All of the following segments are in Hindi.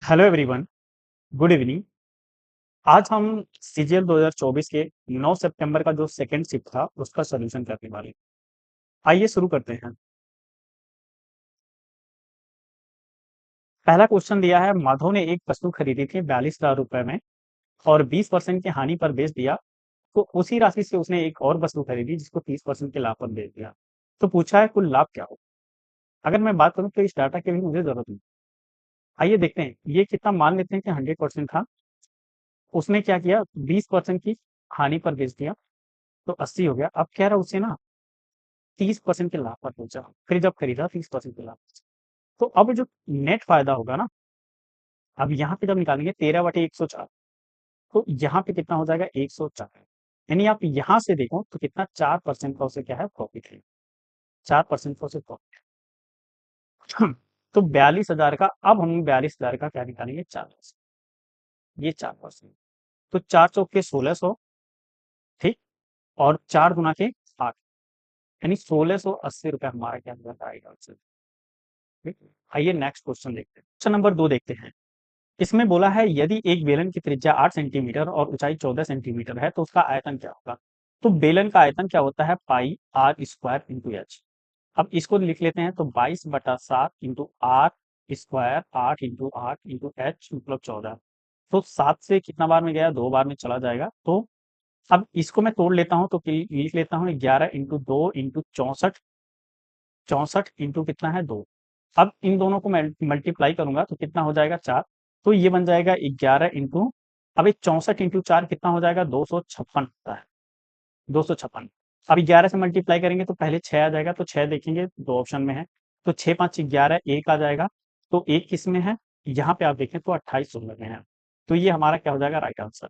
Hello everyone, good evening. आज हम सीजीएल 2024 के 9 सितंबर का जो सेकंड शिफ्ट था उसका सॉल्यूशन करने वाले हैं। आइए शुरू करते हैं। पहला क्वेश्चन दिया है, माधव ने एक वस्तु खरीदी थी 42,000 रुपए में और 20% की हानि पर बेच दिया, तो उसी राशि से उसने एक और वस्तु खरीदी जिसको 30% के लाभ पर बेच दिया। तो पूछा है कुल लाभ क्या हो। अगर मैं बात करूं तो इस डाटा की भी मुझे जरूरत नहीं। आइए देखते हैं ये कितना, मान लेते हैं कि 100% था। उसने क्या किया, 20% की हानि पर बेच दिया तो 80 हो गया। अब कह रहा उसे ना 30% के लाभ पर पहुंचा, फिर जब खरीदा 30% के लाभ। तो अब जो नेट फायदा होगा ना, अब यहाँ पे जब निकालेंगे 13/104, तो यहाँ पे कितना हो जाएगा 104। यानी आप यहाँ से देखो तो कितना 4% का उसे क्या है प्रॉफिट है, 4% का उसे प्रॉफिट। तो 42,000 का, अब हम 42,000 का क्या निकालेंगे 4%, ये 4%। तो 4 चौके 1600, ठीक, और 4 गुना के 8, यानी 1680 रुपए हमारा क्या आएगा। ठीक। आइए नेक्स्ट क्वेश्चन देखते हैं। क्वेश्चन नंबर 2 देखते हैं। इसमें बोला है यदि एक बेलन की त्रिज्या 8 सेंटीमीटर और ऊंचाई 14 सेंटीमीटर है तो उसका आयतन क्या होगा। तो बेलन का आयतन क्या होता है, pi R square into H. अब इसको लिख लेते हैं तो 22/7 into R square, 8 into 8 into H मतलब 14। तो 7 से कितना बार में गया, 2 बार में चला जाएगा। तो अब इसको मैं तोड़ लेता हूँ तो लिख लेता हूँ 11 इंटू 2 इंटू 64, 64 इंटू कितना है 2। अब इन दोनों को मैं मल्टीप्लाई करूंगा तो कितना हो जाएगा 4। तो ये बन जाएगा 11 इंटू, अब 64 इंटू 4 कितना हो जाएगा 256 होता है, 256। अब 11 से मल्टीप्लाई करेंगे तो पहले 6 आ जाएगा, तो 6 देखेंगे दो ऑप्शन में है, तो 6×5 = 11, एक आ जाएगा। तो एक किस में है, यहाँ पे आप देखें तो 28/16 में है। तो ये हमारा क्या हो जाएगा राइट आंसर।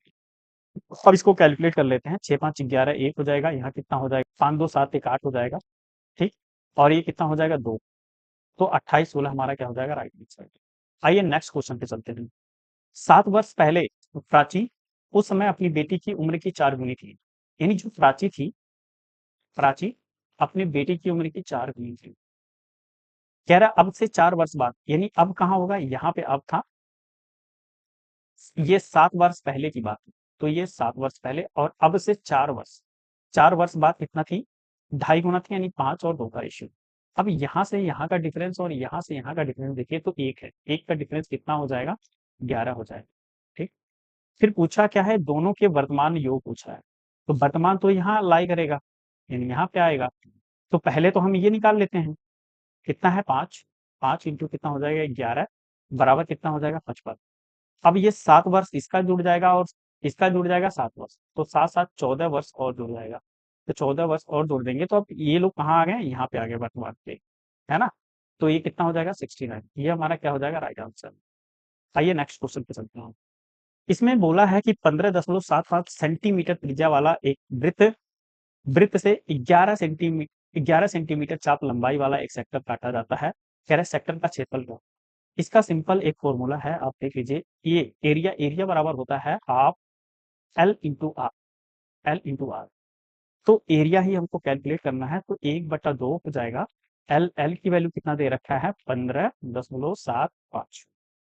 अब इसको कैलकुलेट कर लेते हैं, 6×5 = 11, एक हो जाएगा, यहाँ कितना हो जाएगा 5×2 = 7, 1 8 हो जाएगा, ठीक। और ये कितना हो जाएगा 2, तो 28/16 हमारा क्या हो जाएगा राइट आंसर। आइए नेक्स्ट क्वेश्चन पे चलते हैं। 7 वर्ष पहले प्राची उस समय अपनी बेटी की उम्र की 4 गुनी थी। यानी जो प्राची थी, प्राची अपनी बेटी की उम्र की 4 गुनी थी। कह रहा अब से 4 वर्ष बाद, यानी अब कहाँ होगा, यहाँ पे अब था, ये 7 वर्ष पहले की बात है। तो ये 7 वर्ष पहले और अब से 4 वर्ष, 4 वर्ष बाद कितना थी, 2.5 गुना थी, यानी 5 और 2 का रेशियो। अब यहाँ से यहाँ का डिफरेंस और यहाँ से यहाँ का डिफरेंस देखिए तो 1 है, 1 का डिफरेंस कितना हो जाएगा 11 हो जाएगा, ठीक। फिर पूछा क्या है, दोनों के वर्तमान योग पूछा है। तो वर्तमान तो यहाँ लाई करेगा, यानी यहाँ पे आएगा। तो पहले तो हम ये निकाल लेते हैं, कितना है 5, 5 इंटू कितना हो जाएगा 11 बराबर कितना हो जाएगा 55। अब ये 7 वर्ष इसका जुड़ जाएगा और इसका जुड़ जाएगा 7 वर्ष, तो साथ साथ 14 वर्ष और जुड़ जाएगा। तो 14 वर्ष और जोड़ देंगे तो अब ये लोग कहाँ आ गए, यहाँ पे आ गए वर्तमान पे, है ना। तो ये कितना हो जाएगा 69, ये हमारा क्या हो जाएगा राइट आंसर। आइए नेक्स्ट क्वेश्चन पे चलते हैं। इसमें बोला है कि 15.75 सेंटीमीटर त्रिज्या वाला एक वृत्त, वृत्त से 11 सेंटीमीटर चाप लंबाई वाला एक सेक्टर काटा जाता है। कह रहे सेक्टर का क्षेत्रफल क्या। इसका सिंपल एक फॉर्मूला है, आप देख लीजिए। ये एरिया, एरिया बराबर होता है half L into R, L into R. तो एरिया ही हमको कैलकुलेट करना है, तो 1/2 हो जाएगा। एल, एल की वैल्यू कितना दे रखा है 15.75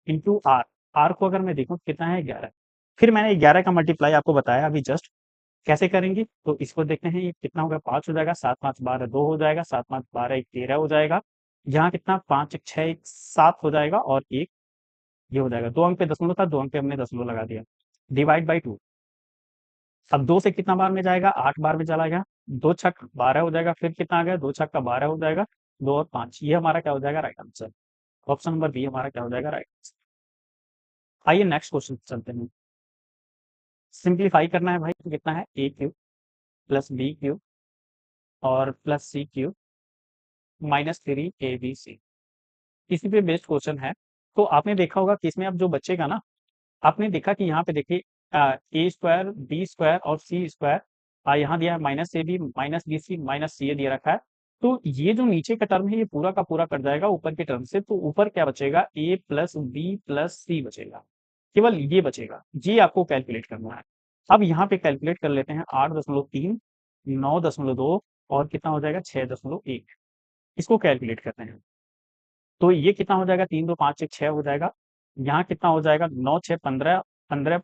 इंटू आर, आर को अगर मैं देखूं कितना है 11। फिर मैंने 11 का मल्टीप्लाई आपको बताया अभी जस्ट, कैसे करेंगे तो इसको देखते हैं, ये कितना होगा 5 हो जाएगा, 7×5 = 12, 2 हो जाएगा, 7×5 = 12, 13 हो जाएगा। यहाँ कितना 5 1 6 1 7 हो जाएगा और एक ये हो जाएगा। 2 अंक पे दशमलव था, 2 अंक पे हमने दशमलव लगा दिया, डिवाइड बाई 2। अब 2 से कितना बार में जाएगा, 8 बार में चला गया, 2 छक 12 हो जाएगा, फिर कितना आ गया 2 छक्का 12 हो जाएगा, 2 और 5, ये हमारा क्या हो जाएगा right answer. Option number B हमारा क्या हो जाएगा राइट आंसर। आइए नेक्स्ट क्वेश्चन चलते हैं। सिंप्लीफाई करना है भाई, तो कितना है A cube plus B cube और प्लस सी क्यूब -3 ABC, इसी पे बेस्ड क्वेश्चन है। तो आपने देखा होगा कि इसमें अब जो बचेगा ना, आपने देखा कि यहाँ पे देखिए ए स्क्वायर बी स्क्वायर और सी स्क्वायर, यहाँ दिया है -AB -BC -CA दिया रखा है। तो ये जो नीचे का टर्म है ये पूरा का पूरा कट जाएगा ऊपर के टर्म से, तो ऊपर क्या बचेगा A प्लस बी प्लस सी बचेगा, केवल ये बचेगा, ये आपको कैलकुलेट करना है। अब यहाँ पे कैलकुलेट कर लेते हैं, 8.3 9.2 और कितना हो जाएगा 6.1, इसको कैलकुलेट करते हैं। तो ये कितना हो जाएगा 3 2 5 1 6 हो जाएगा, यहाँ कितना हो जाएगा 9 6 15 15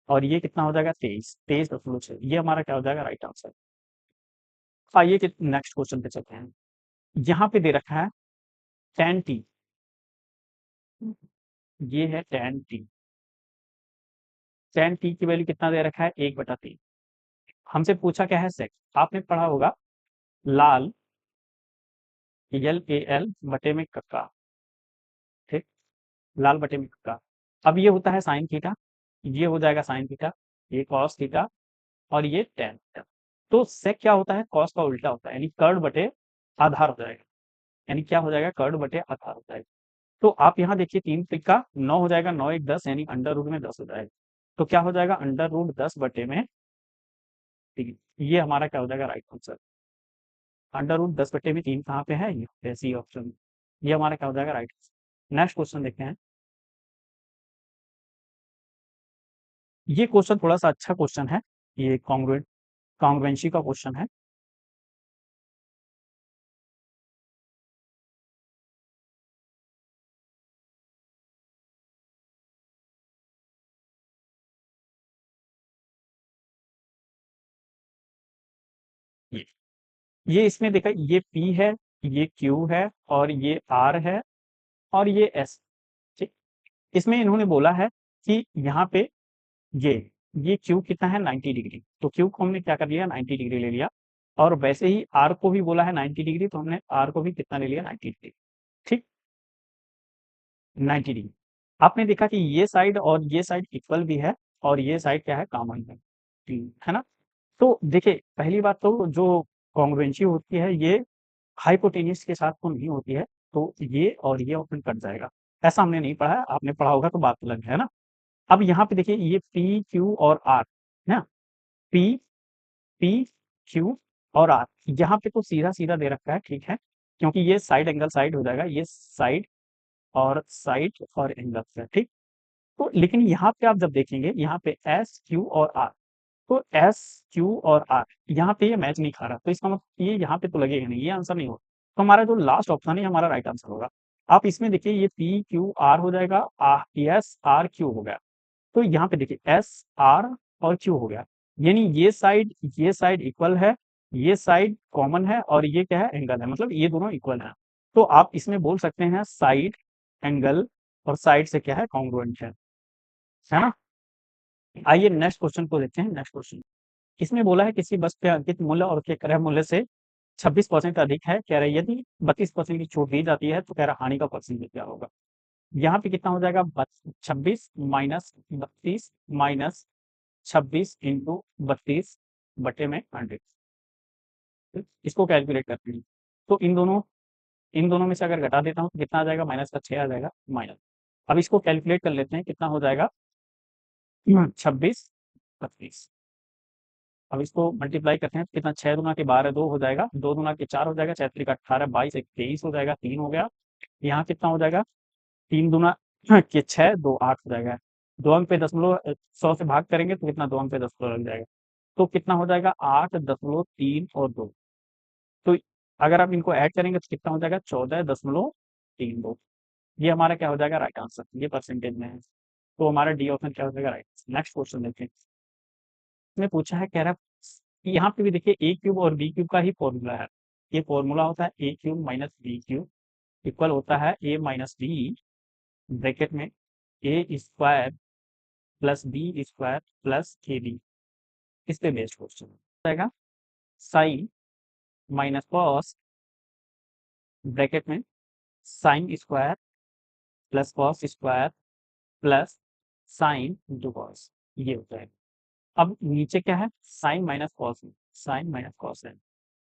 और ये कितना हो जाएगा 23.6। ये हमारा क्या हो जाएगा राइट आंसर। आइए कि नेक्स्ट क्वेश्चन पे चलते हैं। यहाँ पे दे रखा है tan t, ये है tan t। tan t की वैल्यू कितना दे रखा है 1/3। हमसे पूछा क्या है सेक। आपने पढ़ा होगा लाल LAL बटे में कक्का, ठीक, लाल बटे में कक्का। अब ये होता है साइन थीटा, ये हो जाएगा साइन थीटा, ये कॉस थीटा और ये tan थीटा। तो सेक क्या होता है कॉस का उल्टा होता है, यानी कर्ड बटे आधार हो जाएगा। यानी क्या हो जाएगा कर्ड बटे आधार हो जाएगा। तो आप यहाँ देखिए 3 तिक्का 9 हो जाएगा, 9 1 10 यानी अंडर रूट में 10 हो जाएगा। तो क्या हो जाएगा अंडर रूट 10 बटे में 3। ये हमारा क्या हो जाएगा राइट आंसर। अंडर रूट 10 बटे में 3 कहाँ पे है, ये सी ऑप्शन। ये हमारा क्या हो जाएगा राइट आंसर। नेक्स्ट क्वेश्चन देखते हैं। ये क्वेश्चन थोड़ा सा अच्छा क्वेश्चन है, ये कॉन्ग्रुएंसी का क्वेश्चन है। ये ये इसमें देखा, ये P है, ये Q है और ये R है और ये S, ठीक। इसमें इन्होंने बोला है कि यहाँ पे ये ये Q कितना है 90 डिग्री, तो Q को हमने क्या कर लिया 90 डिग्री ले लिया। और वैसे ही R को भी बोला है 90 डिग्री, तो हमने R को भी कितना ले लिया 90 डिग्री, ठीक, 90 डिग्री। आपने देखा कि ये साइड और ये साइड इक्वल भी है और ये साइड क्या है कॉमन है ना। तो देखिए पहली बात तो जो कॉन्ग्रुएंसी होती है ये हाइपोटेन्यूज के साथ तो नहीं होती है, तो ये और ये ऑप्शन कट जाएगा। ऐसा हमने नहीं पढ़ा है, आपने पढ़ा होगा तो बात अलग है ना। अब यहाँ पे देखिए ये P Q और R है ना, P P Q और R यहाँ पे तो सीधा सीधा दे रखा है, ठीक है, क्योंकि ये साइड एंगल साइड हो जाएगा, ये साइड और एंगल है, ठीक। तो लेकिन यहाँ पे आप जब देखेंगे यहाँ पे S Q और R, तो एस क्यू और आर यहाँ पे ये मैच नहीं खा रहा, तो इसका मतलब ये यहाँ पे तो लगेगा नहीं, ये आंसर नहीं होगा। तो हमारा जो लास्ट ऑप्शन है हमारा राइट आंसर होगा। आप इसमें देखिए ये पी क्यू आर हो जाएगा, एस आर क्यू हो गया। तो यहाँ पे देखिए एस आर और क्यू हो गया, यानी ये साइड इक्वल है, ये साइड कॉमन है और ये क्या है एंगल है, मतलब ये दोनों इक्वल है। तो आप इसमें बोल सकते हैं साइड एंगल और साइड से क्या है कॉन्ग्रुएंट है ना। आइए नेक्स्ट क्वेश्चन को देखते हैं। नेक्स्ट क्वेश्चन इसमें बोला है किसी वस्तु के अंकित मूल्य और उसके क्रय मूल्य से 26% अधिक है, कह रहे यदि 32% की छूट दी जाती है तो कह रहा हानि का परसेंटेज क्या होगा। यहाँ पे कितना हो जाएगा 26 माइनस 32 माइनस 26 इंटू 32 बटे में 100, इसको कैलकुलेट करते हैं। तो इन दोनों में से अगर घटा देता हूँ तो कितना आ जाएगा माइनस का 6 आ जाएगा माइनस। अब इसको कैलकुलेट कर लेते हैं कितना हो जाएगा 26 32। अब इसको मल्टीप्लाई करते हैं तो कितना 6 दूना के 12 2 हो जाएगा, 2 दूना के 4 हो जाएगा, 6 त्रिक 18 22 एक 23 हो जाएगा, 3 हो गया। यहाँ कितना हो जाएगा 3 दूना के 6 2 8 हो जाएगा। 2 अंक पे दशमलव 100 से भाग करेंगे तो कितना 2 अंक पे दशमलव लग जाएगा, तो कितना हो जाएगा 8.3 और 2। तो अगर आप इनको ऐड करेंगे तो कितना हो जाएगा 14.32। ये हमारा क्या हो जाएगा राइट आंसर, ये परसेंटेज में है। तो हमारा डी ऑप्शन क्या हो जाएगा राइट। नेक्स्ट क्वेश्चन देखते हैं। इसमें पूछा है कह रहा है यहाँ पे भी देखिए ए क्यूब और बी क्यूब का ही फॉर्मूला है। ये फॉर्मूला होता है A cube minus B cube equal होता है ए माइनस बी ब्रैकेट में A square plus B square plus A B. इस पे बेस्ड क्वेश्चन जाएगा साइन माइनस कॉस ब्रैकेट में sine square plus cos square plus sine into cos, ये होता है। अब नीचे क्या है sine minus cos, sine minus cos है,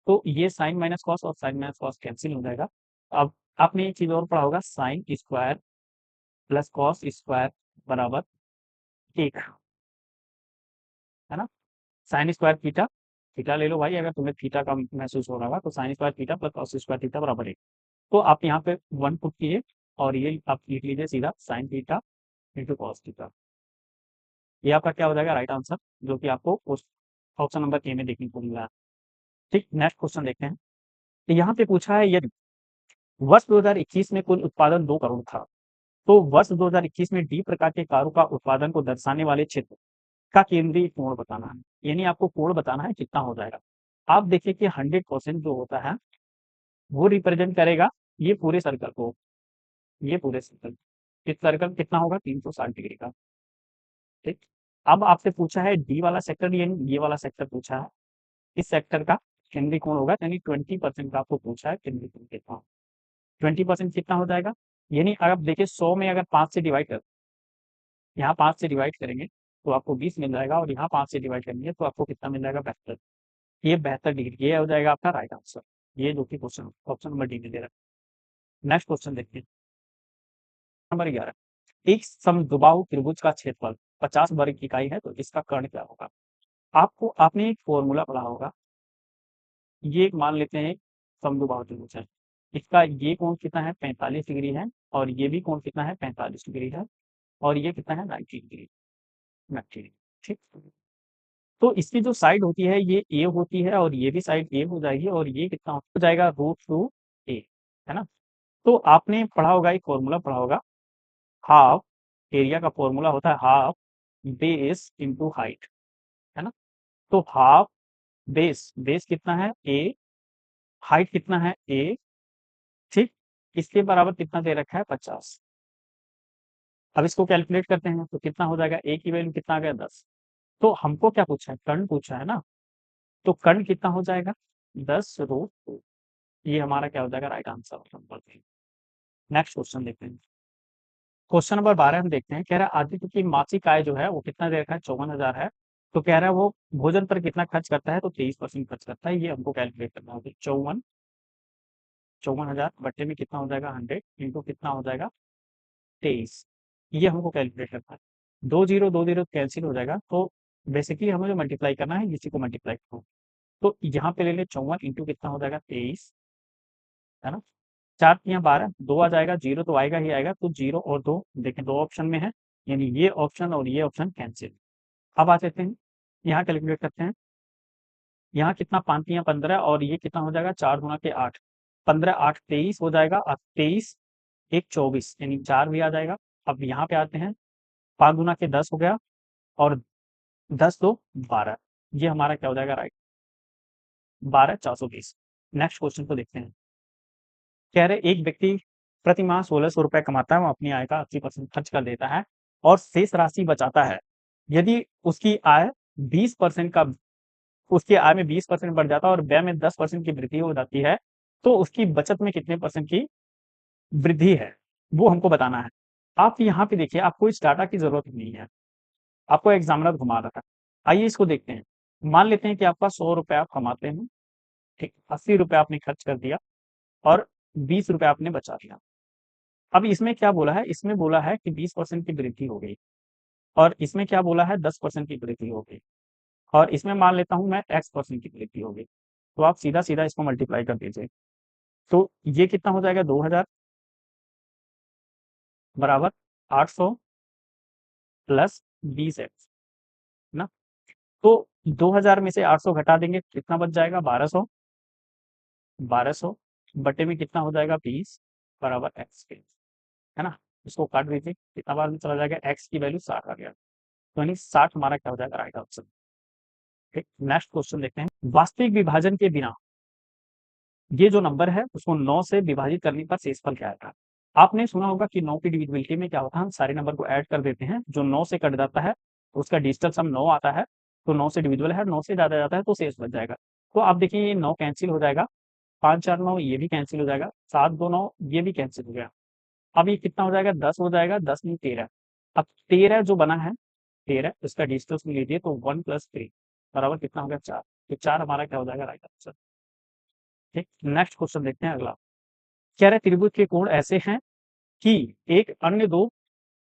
तो ये साइन माइनस कॉस और साइन माइनस कॉस कैंसिल हो जाएगा। अब आपने एक चीज और पढ़ा होगा sign square plus cos square बराबर 1, है ना। साइन स्क्वायर थीटा, थीटा ले लो भाई, अगर तुम्हें थीटा का महसूस हो रहा होगा तो sine square theta plus cos square theta बराबर 1। तो आप यहाँ पे 1 पुट कीजिए और ये आप लिख लीजिए सीधा sine theta into cos theta. ये आपका क्या हो जाएगा राइट आंसर, जो कि आपको उस ऑप्शन नंबर ए में देखने को मिल रहा है। ठीक, नेक्स्ट क्वेश्चन देखते हैं। तो यहाँ पे पूछा है यदि वर्ष 2021 में कुल उत्पादन 2 करोड़ था, तो वर्ष 2021 में डी प्रकार के कारों का उत्पादन को दर्शाने वाले क्षेत्र का केंद्रीय कोण बताना है, यानी आपको कोण बताना है कितना हो जाएगा। आप देखिए कि 100% जो होता है वो रिप्रेजेंट करेगा ये पूरे सर्कल को, ये पूरे सर्कल, इस सर्कल कितना होगा 360 डिग्री का। ठीक, अब आपसे पूछा है डी वाला सेक्टर, यानी ये वाला सेक्टर पूछा है, इस सेक्टर का केंद्रीय कोण होगा, यानी 20% का आपको पूछा है केंद्रीय कोण कितना, 20% कितना हो जाएगा, यानी अगर आप देखिए 100 में अगर 5 से डिवाइड कर, यहाँ 5 से डिवाइड करेंगे तो आपको 20 मिल जाएगा, और यहाँ 5 से डिवाइड करेंगे तो आपको कितना मिल जाएगा 72। ये 72 डिग्री, ये हो जाएगा आपका राइट आंसर, ये जो कि क्वेश्चन ऑप्शन नंबर डी में दे रहा है। नेक्स्ट क्वेश्चन देखिए नंबर 11, एक समद्विबाहु त्रिभुज का क्षेत्रफल 50 वर्ग इकाई है तो इसका कर्ण क्या होगा। आपको आपने एक फॉर्मूला पढ़ा होगा, ये मान लेते हैं समद्विबाहु त्रिभुज है, इसका ये कोण कितना है 45 डिग्री है, और ये भी कोण कितना है 45 डिग्री है, और ये कितना है 90 डिग्री, 90 डिग्री। ठीक, तो इसकी जो साइड होती है ये ए होती है, और ये भी साइड ए हो जाएगी, और ये कितना हो जाएगा √2a, है ना। तो आपने पढ़ा होगा, एक फॉर्मूला पढ़ा होगा, हाफ एरिया का फॉर्मूला होता है हाफ बेस इंटू हाइट, है ना। तो हाफ बेस, बेस कितना है ए, हाइट कितना है ए, ठीक, इसके बराबर कितना दे रखा है 50। अब इसको कैलकुलेट करते हैं तो कितना हो जाएगा, ए की वैल्यू कितना आ गया 10। तो हमको क्या पूछा है, कर्ण पूछा है ना, तो कर्ण कितना हो जाएगा 10√2, ये हमारा क्या हो जाएगा right answer number 3। Next question देखते हैं, क्वेश्चन नंबर 12 हम देखते हैं, कह रहा है आदित्य की मासिक आय जो है वो कितना दे रखा है 54,000 है, तो कह रहा है वो भोजन पर कितना खर्च करता है, तो 23% खर्च करता है, ये हमको कैलकुलेट करना होगा। 54,000 बट्टे में कितना हो जाएगा 100 इंटू कितना हो जाएगा 23, ये हमको कैलकुलेट करना है। 2 0 कैंसिल हो जाएगा, तो बेसिकली हमें जो मल्टीप्लाई करना है इसी को मल्टीप्लाई करो, तो यहाँ पे ले ले 54 इंटू कितना हो जाएगा 23, है ना, 4 तियां 12, 2 आ जाएगा, 0 तो आएगा ही आएगा, तो 0 और 2 देखें 2 ऑप्शन में है, यानी ये ऑप्शन और ये ऑप्शन कैंसिल। अब आ जाते हैं यहाँ कैलकुलेट करते हैं, यहाँ कितना 5 तियां 15, और ये कितना हो जाएगा 4 गुना के 8, 15 8 23 हो जाएगा, और 23 1 24, यानी 4 भी आ जाएगा। अब यहाँ पे आते हैं 5 गुना के 10 हो गया, और 10 2 12, ये हमारा क्या हो जाएगा राइट 12,420। नेक्स्ट क्वेश्चन को देखते हैं, कह रहे एक व्यक्ति प्रति माह 1600 रुपए कमाता है, वो अपनी आय का 80% खर्च कर देता है और शेष राशि बचाता है। यदि उसकी आय 20% का, उसकी आय में 20% बढ़ जाता है और व्यय में 10% की वृद्धि हो जाती है, तो उसकी बचत में कितने परसेंट की वृद्धि है, वो हमको बताना है। आप यहाँ पे देखिए, आपको इस डाटा की जरूरत नहीं है, आपको एग्जामिनर घुमा रहा है। आइए इसको देखते हैं। मान लेते हैं कि आपका 100 रुपए आप कमाते हैं, ठीक, 80 रुपए आपने खर्च कर दिया और 20 रुपए आपने बचा दिया। अब इसमें क्या बोला है, इसमें बोला है कि 20% की वृद्धि हो गई, और इसमें क्या बोला है 10% की वृद्धि हो गई, और इसमें मान लेता हूं मैं x% की वृद्धि हो गई। तो आप सीधा सीधा इसको मल्टीप्लाई कर दीजिए, तो ये कितना हो जाएगा 2000 बराबर 800 प्लस 20x, ना। तो 2000 में से 800 घटा देंगे कितना बच जाएगा 1200, 1200 बटे में कितना हो जाएगा 20 बराबर x के, है ना। इसको काट दीजिए, कितना बार में चला जाएगा, x की वैल्यू 60 आ गया, तो यानी 60 हमारा क्या हो जाएगा राइट आंसर। ठीक, नेक्स्ट क्वेश्चन देखते हैं, वास्तविक विभाजन के बिना ये जो नंबर है उसको 9 से विभाजित करने पर शेषफल क्या आएगा। आपने सुना होगा कि 9 की डिविजिबिलिटी में क्या होता है, हम सारे नंबर को ऐड कर देते हैं, जो 9 से कट जाता है उसका डिजिटल सम 9 आता है, तो 9 से डिविजिबल है, 9 से ज्यादा जाता है तो शेष बच जाएगा। तो आप देखिए ये 9 कैंसिल हो जाएगा, 5 4 9 ये भी कैंसिल हो जाएगा, 7 2 9 ये भी कैंसिल हो गया। अब ये कितना हो जाएगा 10 हो जाएगा, 10 नहीं 13। अब 13 जो बना है 13, इसका डिजिटल में लीजिए तो 1 + 3 बराबर कितना हो गया 4, तो 4 हमारा क्या हो जाएगा राइट आंसर। ठीक, नेक्स्ट क्वेश्चन देखते हैं अगला, कह रहे त्रिभुज के कोण ऐसे हैं कि एक अन्य दो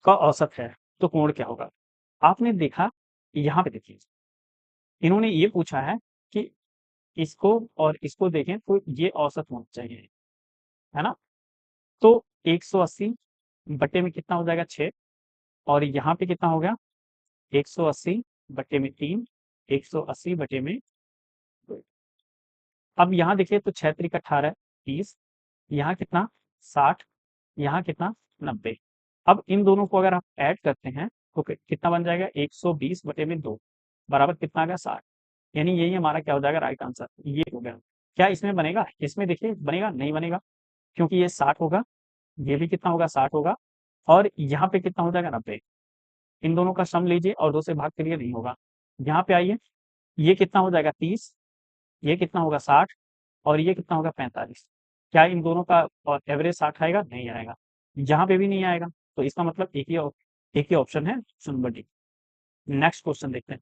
का औसत है, तो कोण क्या होगा। आपने देखा, यहाँ पे देखिए इन्होंने ये पूछा है कि इसको और इसको देखें तो ये औसत होना चाहिए, है ना। तो 180 बटे में कितना हो जाएगा 6, और यहाँ पे कितना हो गया 180 बटे में 3, 180 बटे में 2। अब यहाँ देखिए तो 6 3 18 30, यहाँ कितना 60, यहाँ कितना 90, अब इन दोनों को अगर आप ऐड करते हैं तो कितना बन जाएगा, 120 बटे में 2 बराबर कितना आ गया, 60। यानी यही हमारा क्या हो जाएगा, राइट आंसर ये हो गया। क्या इसमें बनेगा, इसमें देखिए बनेगा, नहीं बनेगा, क्योंकि ये 60 होगा, ये भी कितना होगा, 60 होगा, और यहाँ पे कितना हो जाएगा, 90। इन दोनों का सम लीजिए और 2 से भाग करिए, नहीं होगा। यहाँ पे आइए, ये कितना हो जाएगा, 30, ये कितना होगा, 60, और ये कितना होगा, 45। क्या इन दोनों का और एवरेज 60 आएगा, नहीं आएगा, यहाँ पे भी नहीं आएगा। तो इसका मतलब एक ही ऑप्शन है, option number D. Next question देखते हैं।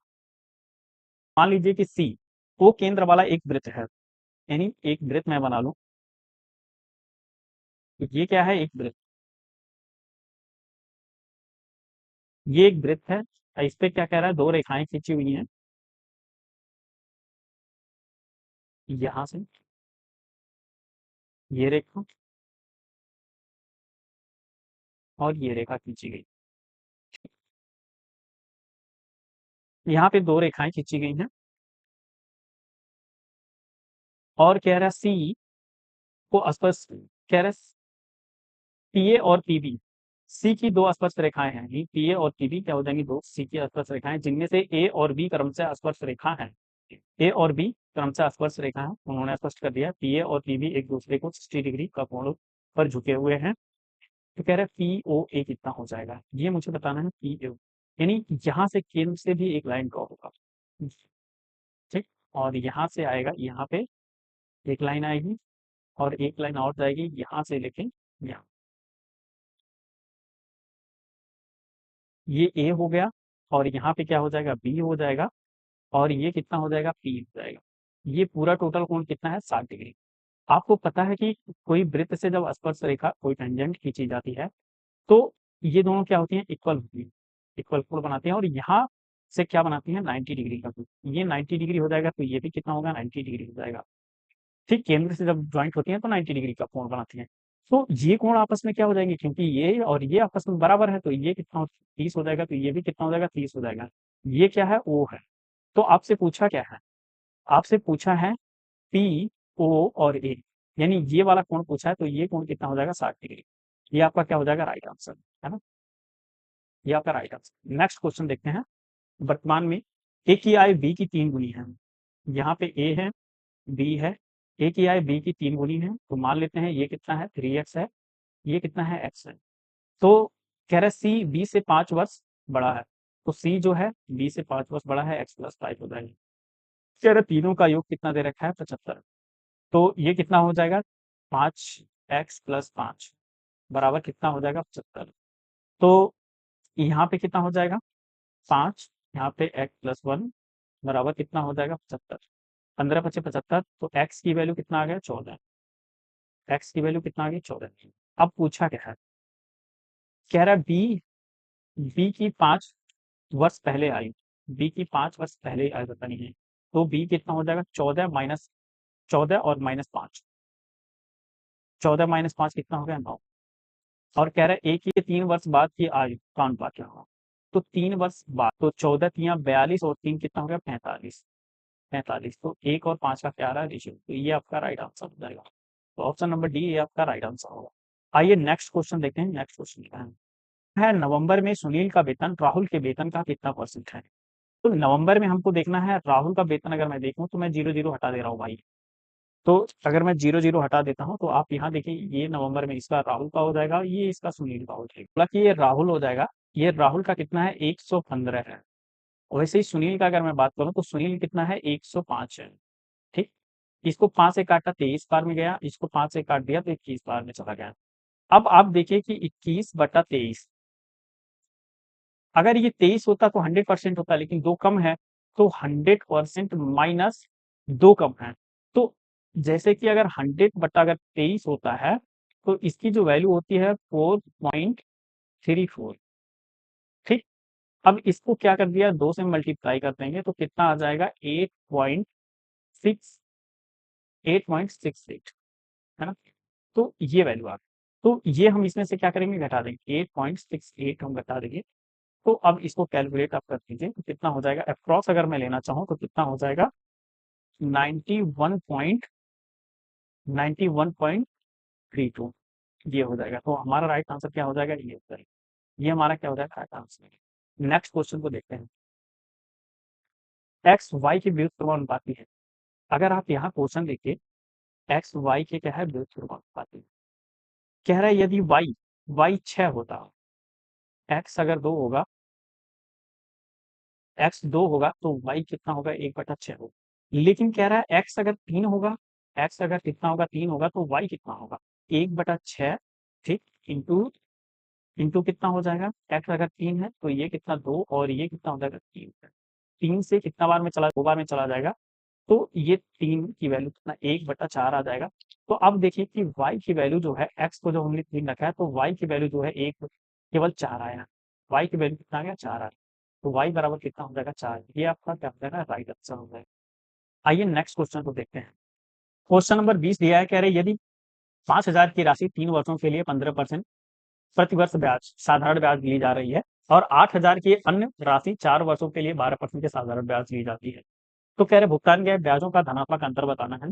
मान लीजिए कि सी ओ केंद्र वाला एक वृत्त है, यानी एक वृत्त मैं बना लूं, तो ये क्या है, एक वृत्त, ये एक वृत्त है। इस पे क्या कह रहा है, दो रेखाएं खींची हुई हैं, यहां से ये रेखा और ये रेखा खींची गई, यहाँ पे दो रेखाएं खींची गई हैं, और कह रहा है सी को स्पर्श, कह रहा है पीए और पीबी, सी की दो स्पर्श रेखाएं हैं, ये पीए और पीबी क्या हो जाएंगी, दो सी की स्पर्श रेखाएं, जिनमें से ए और बी क्रमशः स्पर्श रेखा है, ए और बी क्रमशः स्पर्श रेखा है, उन्होंने स्पष्ट कर दिया, पीए और पीबी एक दूसरे को 60 डिग्री का कोण पर झुके हुए हैं। तो कह रहा है पी ओ ए कितना हो जाएगा, ये मुझे बताना है, पी ओ, यानी यहाँ से केंद्र से भी एक लाइन ड्रॉ होगा, ठीक, और यहाँ से आएगा, यहाँ पे एक लाइन आएगी, और एक लाइन और जाएगी यहाँ से लेके यहाँ, ये ए हो गया, और यहाँ पे क्या हो जाएगा, बी हो जाएगा, और ये कितना हो जाएगा, पी हो जाएगा। ये पूरा टोटल कोण कितना है, 60 डिग्री। आपको पता है कि कोई वृत्त से जब स्पर्श रेखा, कोई टेंजेंट खींची जाती है, तो ये दोनों क्या होती हैं, इक्वल होती है, इक्वल कोण बनाते हैं, और यहाँ से क्या बनाती है, 90 डिग्री का कोण। ये 90 डिग्री हो जाएगा, तो ये भी कितना होगा, 90 डिग्री हो जाएगा। ठीक, केंद्र से जब ज्वाइंट होती है तो 90 डिग्री का कोण बनाती है। तो ये कोण आपस में क्या हो जाएंगे, क्योंकि ये और ये आपस में बराबर है, तो ये कितना 30 हो जाएगा, तो ये भी कितना हो जाएगा, 30 हो जाएगा। ये क्या है, ओ है। तो आपसे पूछा क्या है, आपसे पूछा है पी ओ और ए, यानी ये वाला कोण पूछा है, तो ये कोण कितना हो जाएगा, 60 डिग्री। ये आपका क्या हो जाएगा, राइट आंसर है ना, ये आपका राइट आंसर। नेक्स्ट क्वेश्चन देखते हैं। वर्तमान में ए की आय बी की 3 गुनी है, यहाँ पे ए है, बी है, ए की आय बी की 3 गुनी है, तो मान लेते हैं ये कितना है, 3x है, ये कितना है, x है। तो कह रहा है सी बी से 5 वर्ष बड़ा है, तो सी जो है बी से 5 वर्ष बड़ा है, x+5 हो जाएगा। कह रहा तीनों का योग कितना दे रखा है, 75। तो ये कितना हो जाएगा, 5x+5 बराबर कितना हो जाएगा, 75। तो यहाँ पे कितना हो जाएगा, 5, यहाँ पे x+1 बराबर कितना हो जाएगा, 75। 15×5 = 75, तो x की वैल्यू कितना आ गया, 14। x की वैल्यू कितना आ गई, 14। अब पूछा क्या है, कह रहा है बी की 5 वर्ष पहले आयु, बी की 5 वर्ष पहले आयु बतानी है, तो बी कितना हो जाएगा, 14 और -5, 14 - 5 कितना हो गया, 9। और कह रहा है ए की 3 वर्ष बाद की आयु का अनुपात क्या होगा, तो 3 वर्ष बाद, तो 14×3 = 42, और 3 कितना हो गया, 45, 45। तो 1 और 5 का क्या आ रहा है, रेशियो, तो ये आपका राइट आंसर हो जाएगा। तो ऑप्शन नंबर डी ये आपका राइट आंसर होगा। आइए नेक्स्ट क्वेश्चन देखते हैं। नेक्स्ट क्वेश्चन क्या है, नवंबर में सुनील का वेतन राहुल के वेतन का कितना परसेंट है। तो नवंबर में हमको देखना है राहुल का वेतन, अगर मैं देखूं तो मैं 0 0 हटा दे रहा हूँ भाई। तो अगर मैं 0 0 हटा देता हूँ, तो आप यहाँ देखिए, ये नवंबर में इसका राहुल का हो जाएगा, ये इसका सुनील का हो जाएगा, हालांकि ये राहुल हो जाएगा। ये राहुल का कितना है, 115 है। वैसे ही सुनील का अगर मैं बात करूं, तो सुनील कितना है, 105 है। ठीक, इसको 5 से काटा 23 बार में गया, इसको 5 से काट दिया तो 21 बार में चला गया। अब आप देखिए कि 21/23, अगर ये 23 होता तो 100% होता, लेकिन दो कम है, तो 100% माइनस दो कम है। तो जैसे कि अगर 100/23 होता है, तो इसकी जो वैल्यू होती है 4.34। ठीक, अब इसको क्या कर दिया, 2 से मल्टीप्लाई कर देंगे, तो कितना आ जाएगा, 8.68 है ना। तो ये वैल्यू आ गई। तो ये हम इसमें से क्या करेंगे, घटा देंगे, 8.68 हम घटा देंगे। तो अब इसको कैलकुलेट आप कर दीजिए, तो कितना हो जाएगा, अप्रॉक्स अगर मैं लेना चाहूँ तो कितना हो जाएगा, 91.32 ये हो जाएगा। तो हमारा राइट आंसर क्या हो जाएगा, ये हो जाएगा। ये हमारा क्या हो जाएगा करेक्ट आंसर। नेक्स्ट क्वेश्चन को देखते हैं। एक्स वाई के व्युत्क्रमानुपाती है। अगर आप यहाँ क्वेश्चन देखिए, एक्स वाई के क्या है व्युत्क्रमानुपाती। कह रहा है यदि वाई वाई 6 होता, एक्स अगर 2 होगा, एक्स 2 होगा तो वाई कितना होगा 1/6 होगा। लेकिन कह रहा है एक्स अगर 3 होगा, एक्स अगर कितना होगा 3 होगा तो वाई कितना होगा 1/6, ठीक, इंटू इंटू कितना हो जाएगा, एक्स अगर 3 है तो ये कितना 2 और ये कितना हो जाएगा 3 है। 3 से कितना बार में चला 2 बार में चला जाएगा, तो ये 3 की वैल्यू कितना 1/4 आ जाएगा। तो अब देखिए कि y की वैल्यू जो है, x को जो हमने 3 रखा है तो y की वैल्यू जो है 1 केवल 4 आया। y की वैल्यू कितना आ गया 4 आया, तो y बराबर कितना हो जाएगा 4। ये आपका क्या हो जाएगा राइट आंसर हो जाएगा। आइए नेक्स्ट क्वेश्चन को देखते हैं। क्वेश्चन नंबर 20 दिया है, कह रहे यदि 5,000 की राशि 3 वर्षों के लिए 15% प्रति वर्ष ब्याज साधारण ब्याज ली जा रही है और 8,000 की अन्य राशि 4 वर्षों के लिए 12% के साधारण ब्याज ली जाती है, तो कह रहे भुगतान के ब्याजों का धनात्मक अंतर बताना है।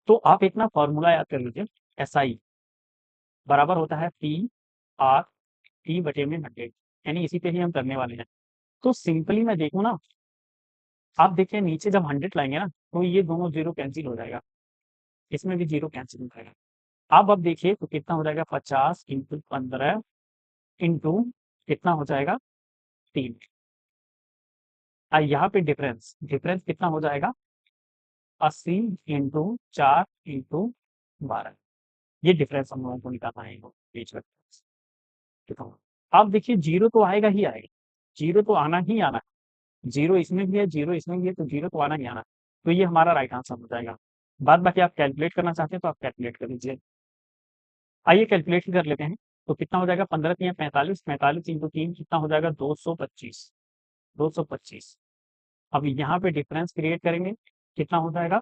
तो आप एक ना फॉर्मूला याद कर लीजिए, एसआई बराबर होता है पी आर टी बटे में 100, यानी इसी पे ही हम करने वाले हैं। तो सिंपली मैं देखूँ ना, आप देखिए नीचे जब 100 लाएंगे ना तो ये दोनों जीरो कैंसिल हो जाएगा, इसमें भी जीरो कैंसिल हो जाएगा। अब देखिए तो कितना हो जाएगा 50 इंटू 15 इंटू कितना हो जाएगा 3। यहाँ पे डिफरेंस डिफरेंस कितना हो जाएगा 80 इंटू 4 इंटू 12। ये डिफरेंस हम लोगों को निकालना है बीच में। अब देखिए जीरो तो आएगा ही आएगा, जीरो तो आना ही आना है, जीरो इसमें भी है जीरो इसमें भी है, तो जीरो तो आना ही आना। तो ये हमारा राइट आंसर हो जाएगा। बाद बाकी आप कैलकुलेट करना चाहते हैं तो आप कैलकुलेट कर लीजिए। आइए कैलकुलेट ही कर लेते हैं। तो कितना हो जाएगा 15 3 45, 45 इंटू 3 कितना हो जाएगा 225, 225। अब यहाँ पे डिफरेंस क्रिएट करेंगे, कितना हो जाएगा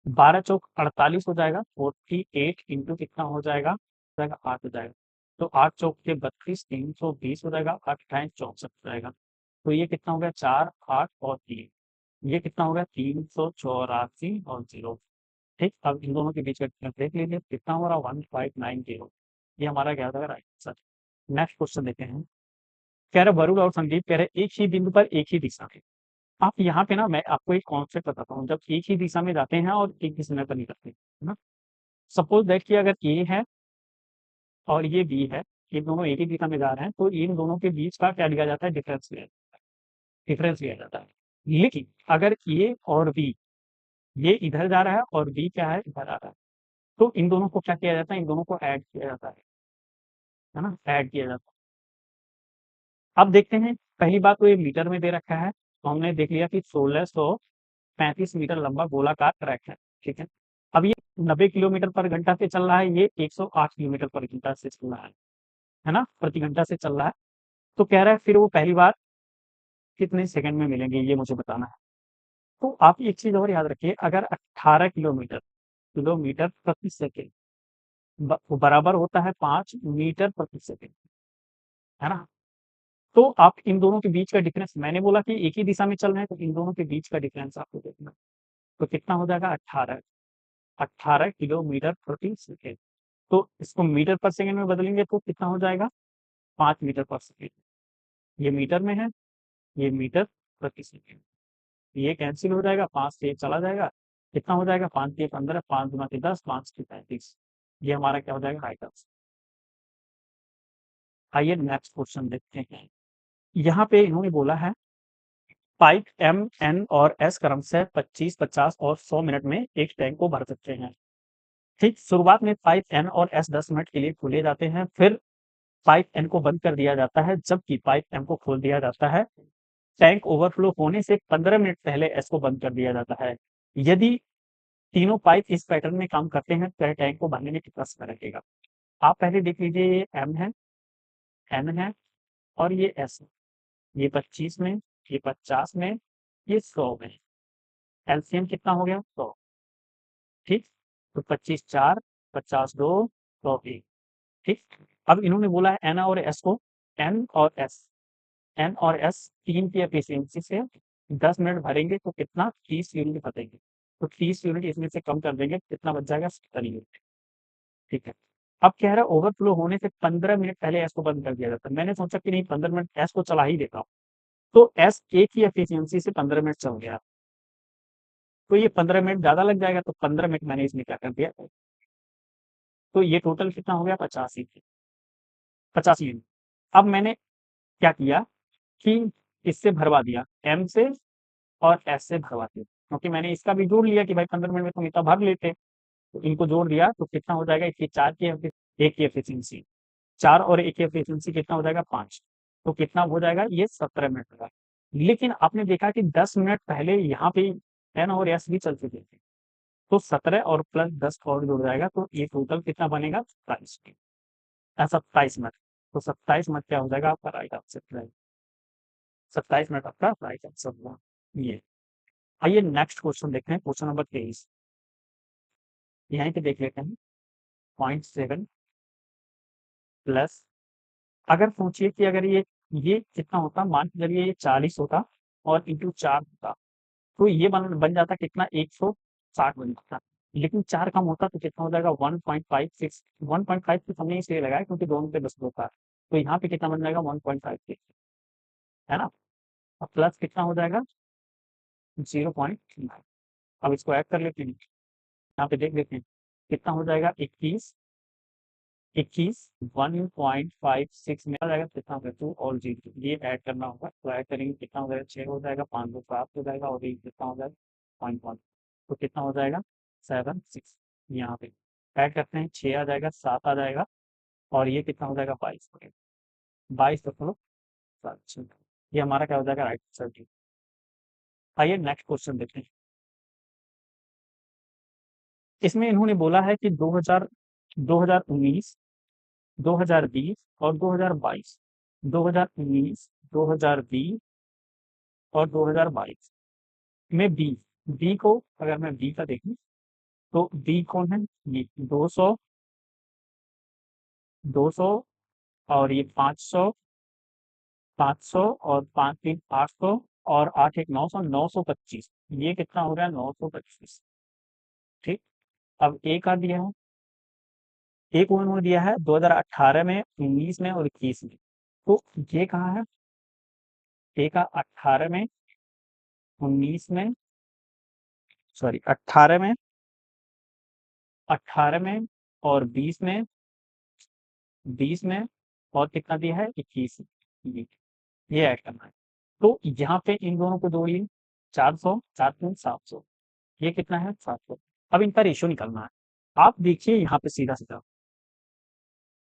12 चौक 48 हो जाएगा, 48 इंटू कितना हो जाएगा 8 हो जाएगा, तो 8 चौक के 32, 320 हो जाएगा, 8 अट्ठाईस 64 हो जाएगा। तो ये कितना हो गया 4 8 और 3, ये कितना हो गया 384 और 0। ठीक, अब इन दोनों के बीच का डिफरेंस देख लीजिए कितना हो रहा है 1590। ये हमारा क्या होगा राइट आंसर। नेक्स्ट क्वेश्चन देते हैं। कह रहे वरुण और संदीप कह रहे एक ही बिंदु पर एक ही दिशा में। आप यहाँ पे ना मैं आपको एक कॉन्सेप्ट बताता हूँ, जब एक ही दिशा में जाते हैं और एक ही समय पर निकलते हैं, है ना। सपोज दैट कि अगर ए है और ये बी है, ये दोनों एक ही दिशा में जा रहे हैं, तो इन दोनों के बीच का क्या लिया जाता है डिफरेंस लिया जाता है, डिफरेंस लिया जाता है। लेकिन अगर ए और बी, ये इधर जा रहा है और बी क्या है इधर आ रहा है, तो इन दोनों को क्या किया जाता है, इन दोनों को ऐड किया जाता है ना, ऐड किया जाता है। अब देखते हैं, पहली बात तो ये मीटर में दे रखा है, तो हमने देख लिया कि 1635 मीटर लंबा गोलाकार ट्रैक है, ठीक है। अब ये 90 किलोमीटर पर घंटा से चल रहा है, ये 108 किलोमीटर पर घंटा से चल रहा है ना, प्रति घंटा से चल रहा है। तो कह रहा है फिर वो पहली बार कितने सेकंड में मिलेंगे ये मुझे बताना है। तो आप एक चीज और याद रखिए, अगर 18 किलोमीटर किलोमीटर प्रति सेकंड बराबर होता है 5 मीटर प्रति सेकंड, है ना। तो आप इन दोनों के बीच का डिफरेंस, मैंने बोला कि एक ही दिशा में चल रहे हैं, तो इन दोनों के बीच का डिफरेंस आपको देखना। तो कितना हो जाएगा 18, 18 किलोमीटर प्रति सेकेंड। तो इसको मीटर पर सेकेंड में बदलेंगे तो कितना हो जाएगा 5 मीटर पर सेकेंड। ये मीटर में है, ये मीटर प्रति सेकेंड, ये कैंसिल हो जाएगा, 5 से 1 चला जाएगा, कितना हो जाएगा 5 के 15, 5 गुना के 10, 5 के 35। ये हमारा क्या हो जाएगा राइट आंसर। आइए नेक्स्ट क्वेश्चन देखते हैं। यहाँ पे इन्होंने बोला है पाइप एम एन और एस क्रमशः 25 50 और 100 मिनट में एक टैंक को भर सकते हैं। ठीक, शुरुआत में पाइप एन और एस 10 मिनट के लिए खोले जाते हैं, फिर पाइप एन को बंद कर दिया जाता है, जबकि पाइप एम को खोल दिया जाता है। टैंक ओवरफ्लो होने से 15 मिनट पहले एस को बंद कर दिया जाता है। यदि तीनों पाइप इस पैटर्न में काम करते हैं तो टैंक को भरने में कितना समय लगेगा। आप पहले देख लीजिए, ये एम है, एन है और ये एस है। ये 25 में, ये 50 में, ये 100 में। एलसीएम कितना हो गया 100। ठीक, तो 25 4, 50 2, 100 1। ठीक, अब इन्होंने बोला है एन और एस को, एन और एस, एन और एस तीन की एफिशिएंसी से 10 मिनट भरेंगे तो कितना 30 यूनिट भरेंगे, तो 30 यूनिट इसमें से कम कर देंगे, कितना बच जाएगा 70 यूनिट। ठीक है, अब कह रहा है ओवरफ्लो होने से 15 मिनट पहले एस को बंद कर दिया जाता है। मैंने सोचा कि नहीं 15 मिनट एस को चला ही देता हूँ। तो एस एक ही एफिशिएंसी से 15 मिनट चल गया। तो ये 15 मिनट ज़्यादा लग जाएगा, तो 15 मिनट मैंने इसमें क्या कर दिया, तो ये टोटल कितना हो गया 85, 85 यूनिट। अब मैंने क्या किया कि इससे भरवा दिया, एम से और एस से भरवा दिया, क्योंकि मैंने इसका भी जोड़ लिया कि भाई 15 मिनट में तुम इतना भर लेते। तो इनको जोड़ दिया तो कितना हो जाएगा, इसकी 4 की एक की एफिशिएंसी 4 और एक की एफिशिएंसी कितना हो जाएगा 5। तो कितना हो जाएगा, ये 17 मिनट का। लेकिन आपने देखा कि 10 मिनट पहले यहाँ पे एन और एस भी चल चुके थे, तो 17 और प्लस 10 और जुड़ जाएगा, तो ये टोटल कितना बनेगा 27, 27 मिनट। तो 27 मिनट क्या हो जाएगा आपका राइट आंसर, 27 मिनट आपका राइट आंसर हुआ ये। आइए नेक्स्ट क्वेश्चन देखते हैं, क्वेश्चन नंबर 23। यहीं पे देख लेते हैं, 0.7 प्लस, अगर सोचिए कि अगर ये कितना होता, मान के चलिए ये 40 होता और इंटू 4 होता, तो ये बन जाता कितना 160 बन जाता। लेकिन 4 कम होता तो कितना हो जाएगा 1.56। 1.56 हमने इसलिए लगाया क्योंकि दोनों पे दस होता है, तो यहाँ पे कितना बन जाएगा 1.56, है ना। अब प्लस कितना हो जाएगा 0.9। अब इसको ऐड कर लेते हैं, यहाँ पे देख लेते हैं कितना हो जाएगा 21, 1.56 में आ जाएगा कितना होगा 2 और 0, ये ऐड करना होगा। तो ऐड करेंगे कितना हो जाएगा 6 हो जाएगा, 5 2 7 हो जाएगा और ये कितना हो जाएगा 0.1, तो कितना हो जाएगा 7 6। यहाँ पे ऐड करते हैं 6 आ जाएगा 7 आ जाएगा और ये कितना हो जाएगा 22 हो जाएगा, 22.7। ये हमारा क्या हो जाएगा राइट आंसर। आइए नेक्स्ट क्वेश्चन देखते हैं। इसमें इन्होंने बोला है कि 2019, 2020 और 2022, 2019, 2020 और 2022 में बी को अगर मैं बी का देखूं तो बी कौन है, ये 200, 200 और ये 500, 500 और 5 3 800 और 8 1 900, 925। ये कितना हो गया 925। ठीक। अब ए का दिया है, ए को उन्होंने दिया है 2018 में, 19 में और 21 में। तो ये कहाँ है, ए का 18 में, 19 में, सॉरी 18 में, 18 में और 20 में, 20 में और कितना दिया है 21 में। ये ऐड करना है। तो यहाँ पे इन दोनों को जोड़िए, 400 4 3 700, ये कितना है 700। अब इनका रेशियो निकालना है। आप देखिए यहाँ पे सीधा सीधा,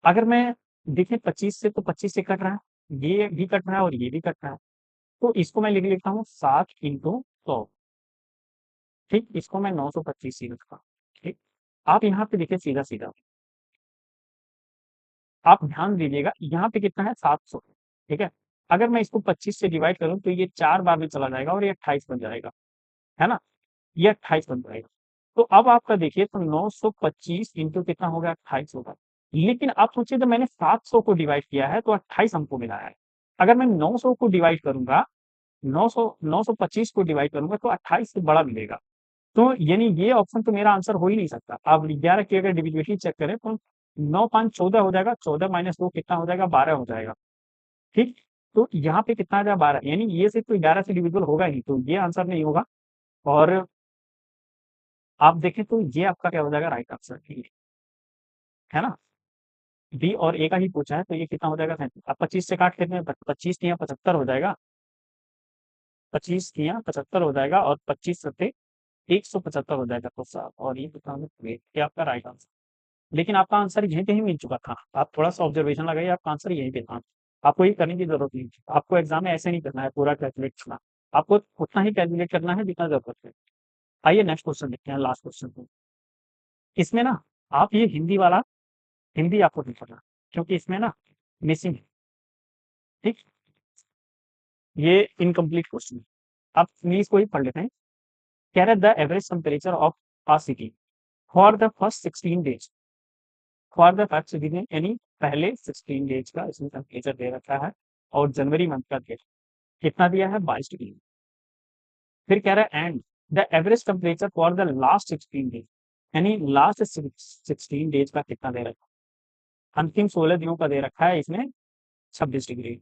अगर मैं देखिए 25 से, तो 25 से कट रहा है, ये भी कट रहा है और ये भी कट रहा है, तो इसको मैं लिख लेता हूँ 60 × 100। ठीक, इसको मैं 925 ही रखा। ठीक, आप यहाँ पे देखिए सीधा सीधा, आप ध्यान दीजिएगा यहाँ पे कितना है 700। ठीक है, अगर मैं इसको 25 से डिवाइड करूं तो ये 4 बार में चला जाएगा और ये 28 बन जाएगा, है ना, ये 28 बन जाएगा। तो अब आपका देखिए तो 925 इंटू कितना हो गया 28 होगा। लेकिन आप सोचिए जब मैंने 700 को डिवाइड किया है तो 28 हमको मिला है। अगर मैं 900 को डिवाइड करूंगा, 925 को डिवाइड करूंगा तो 28 से बड़ा मिलेगा। तो यानी ये ऑप्शन तो मेरा आंसर हो ही नहीं सकता। आप 11 की अगर डिविजिबिलिटी चेक करें तो 9 5 14 हो जाएगा, 14 माइनस 2 कितना हो जाएगा 12 हो जाएगा। ठीक, तो यहाँ पे कितना आ जाएगा 12, यानी ये सिर्फ तो 11 से डिविजिबल होगा ही, तो ये आंसर नहीं होगा। और आप देखें तो ये आपका क्या हो जाएगा राइट आंसर, ठीक है ना। बी और ए का ही पूछा है, तो ये कितना हो जाएगा 37। अब 25 से काट लेते हैं, 25 तिया 75 हो जाएगा, 25 तिया 75 हो जाएगा और 25 सत्ते 175 हो जाएगा, तो सात और ये कितना हो गया, ये आपका राइट आंसर। लेकिन आपका आंसर यहीं पे ही मिल चुका था, आप थोड़ा सा ऑब्जर्वेशन लगाइए, आपका आंसर यहीं पे था। आपको ये करने की जरूरत नहीं, आपको एग्जाम में ऐसे नहीं करना है पूरा कैलकुलेट करना, आपको उतना ही कैलकुलेट करना है जितना जरूरत है। आइए नेक्स्ट क्वेश्चन देखते हैं, लास्ट क्वेश्चन को। इसमें ना आप ये हिंदी वाला, हिंदी आपको नहीं करना क्योंकि इसमें ना मिसिंग है। ठीक, ये इनकम्प्लीट क्वेश्चन है। आप इंग्लिश को ही पढ़ लेते हैं। कह रहे the average temperature of a city for the first 16 days, for the first दिन यानी पहले 16 डेज का इसमें टेम्परेचर दे रखा है और जनवरी मंथ का डेट कितना दिया है 22 डिग्री। फिर कह रहा है and the average temperature for the last 16 days, यानी लास्ट 16 डेज का कितना दे रखा है। अंतिम 16 दिनों का दे रखा है इसमें 26 डिग्री।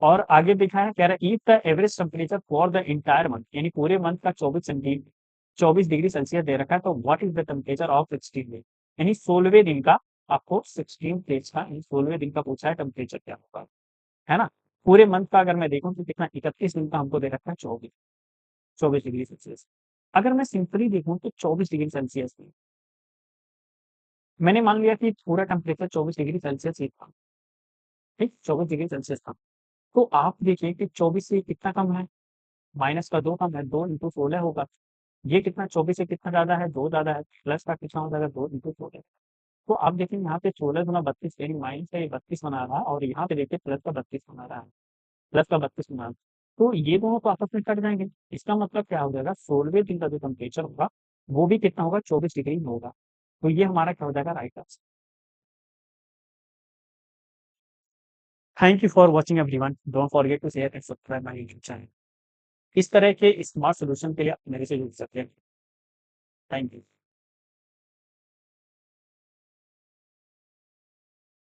और आगे देखा है, कह रहा है if the average temperature for the entire month, यानी पूरे मंथ का 24 डिग्री सेल्सियस दे रखा है, तो what is the temperature of 16 day, यानी 16वें दिन का आपको 16 डेज का, यानी 16वें दिन का पूछा है टेम्परेचर क्या होगा, है ना। पूरे मंथ का अगर मैं देखूं तो कितना, 31 दिन का हमको दे रखा है 24 डिग्री सेल्सियस। अगर मैं सिंपली देखूं तो 24 डिग्री सेल्सियस में मैंने मान लिया कि पूरा टेम्परेचर 24 डिग्री सेल्सियस ही था, ठीक, 24 डिग्री सेल्सियस था। तो आप देखिए कि 24 से कितना कम है, माइनस का 2 कम है, 2 इंटू 16 होगा। ये कितना 24 से कितना ज़्यादा है, 2 ज़्यादा है, प्लस का कितना हो जाएगा, 2 इंटू 16। तो आप देखिए यहाँ पे 16 गुना 32, यानी माइनस का ये 32 बना रहा है, और यहाँ पे देखिए प्लस का 32 बना रहा है, प्लस का 32 बना रहा है। तो ये दोनों तो आपस में कट जाएंगे। इसका मतलब क्या हो जाएगा, 16वें दिन का जो टेम्परेचर होगा वो भी कितना होगा, 24 डिग्री में होगा। तो ये हमारा क्या हो जाएगा, right answer. Thank you for watching everyone, don't forget to share and subscribe my YouTube channel. इस तरह के स्मार्ट सॉल्यूशन के लिए आप मेरे से जुड़ सकते हैं। Thank you.